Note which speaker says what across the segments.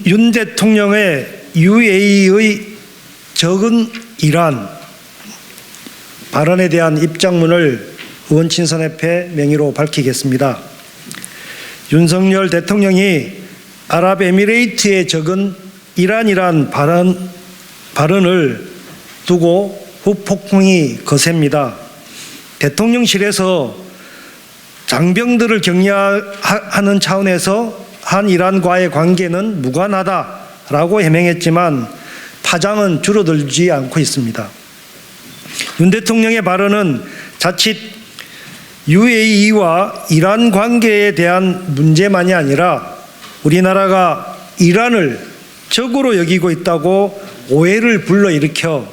Speaker 1: 윤 대통령의 UAE의 적은 이란 발언에 대한 입장문을 의원 친선협회 명의로 밝히겠습니다. 윤석열 대통령이 아랍에미레이트의 적은 이란이란 발언을 두고 후폭풍이 거셉니다. 대통령실에서 장병들을 격려하는 차원에서 한 이란과의 관계는 무관하다라고 해명했지만 파장은 줄어들지 않고 있습니다. 윤 대통령의 발언은 자칫 UAE와 이란 관계에 대한 문제만이 아니라 우리나라가 이란을 적으로 여기고 있다고 오해를 불러일으켜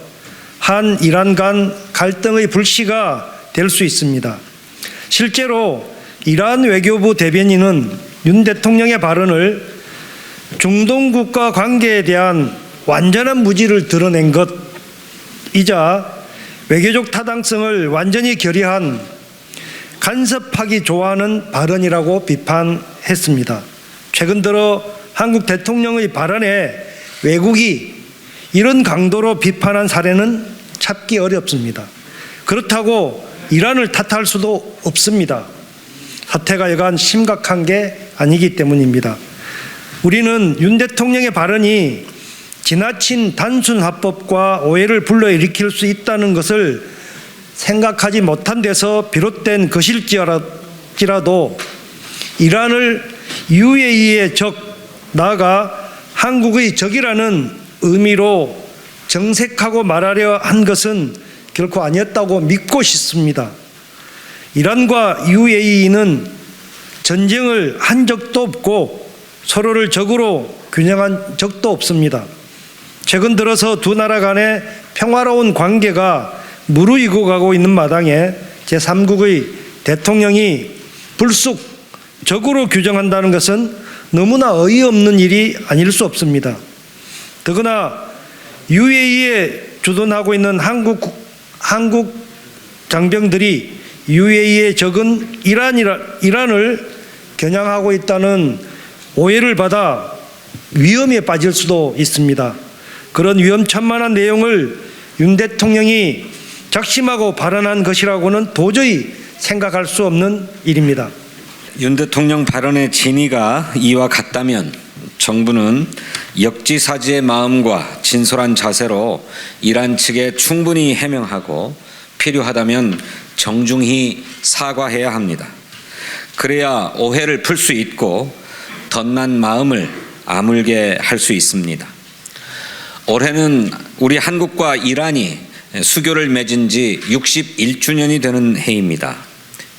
Speaker 1: 한 이란 간 갈등의 불씨가 될 수 있습니다. 실제로 이란 외교부 대변인은 윤 대통령의 발언을 중동 국가 관계에 대한 완전한 무지를 드러낸 것이자 외교적 타당성을 완전히 결여한 간섭하기 좋아하는 발언이라고 비판했습니다. 최근 들어 한국 대통령의 발언에 외국이 이런 강도로 비판한 사례는 찾기 어렵습니다. 그렇다고 이란을 탓할 수도 없습니다. 사태가 여간 심각한 게 아니기 때문입니다. 우리는 윤 대통령의 발언이 지나친 단순 화법과 오해를 불러일으킬 수 있다는 것을 생각하지 못한 데서 비롯된 것일지라도 이란을 UAE의 적, 나아가 한국의 적이라는 의미로 정색하고 말하려 한 것은 결코 아니었다고 믿고 싶습니다. 이란과 UAE는 전쟁을 한 적도 없고 서로를 적으로 균형한 적도 없습니다. 최근 들어서 두 나라 간의 평화로운 관계가 무르익어 가고 있는 마당에 제3국의 대통령이 불쑥 적으로 규정한다는 것은 너무나 어이없는 일이 아닐 수 없습니다. 더구나 UAE에 주둔하고 있는 한국 장병들이 UAE의 적은 이란을 겨냥하고 있다는 오해를 받아 위험에 빠질 수도 있습니다. 그런 위험천만한 내용을 윤 대통령이 작심하고 발언한 것이라고는 도저히 생각할 수 없는 일입니다.
Speaker 2: 윤 대통령 발언의 진위가 이와 같다면 정부는 역지사지의 마음과 진솔한 자세로 이란 측에 충분히 해명하고 필요하다면 정중히 사과해야 합니다. 그래야 오해를 풀 수 있고 덧난 마음을 아물게 할 수 있습니다. 올해는 우리 한국과 이란이 수교를 맺은 지 61주년이 되는 해입니다.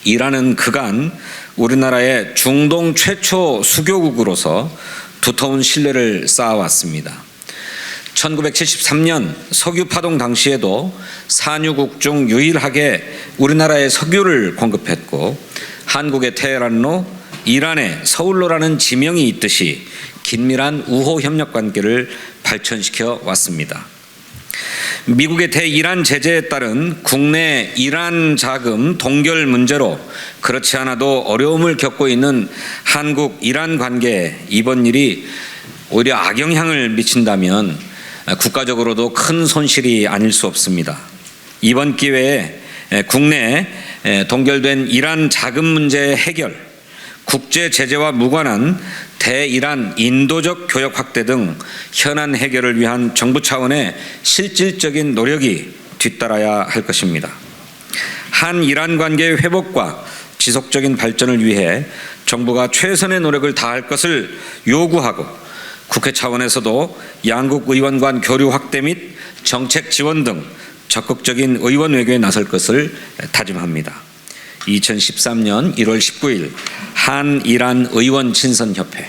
Speaker 2: 이란은 그간 우리나라의 중동 최초 수교국으로서 두터운 신뢰를 쌓아왔습니다. 1973년 석유 파동 당시에도 산유국 중 유일하게 우리나라에 석유를 공급했고 한국의 테헤란로, 이란의 서울로라는 지명이 있듯이 긴밀한 우호 협력 관계를 발전시켜 왔습니다. 미국의 대이란 제재에 따른 국내 이란 자금 동결 문제로 그렇지 않아도 어려움을 겪고 있는 한국-이란 관계에 이번 일이 오히려 악영향을 미친다면 국가적으로도 큰 손실이 아닐 수 없습니다. 이번 기회에 국내 동결된 이란 자금 문제 해결, 국제 제재와 무관한 대이란 인도적 교역 확대 등 현안 해결을 위한 정부 차원의 실질적인 노력이 뒤따라야 할 것입니다. 한-이란 관계의 회복과 지속적인 발전을 위해 정부가 최선의 노력을 다할 것을 요구하고 국회 차원에서도 양국 의원 간 교류 확대 및 정책 지원 등 적극적인 의원 외교에 나설 것을 다짐합니다. 2013년 1월 19일 한-이란 의원 친선협회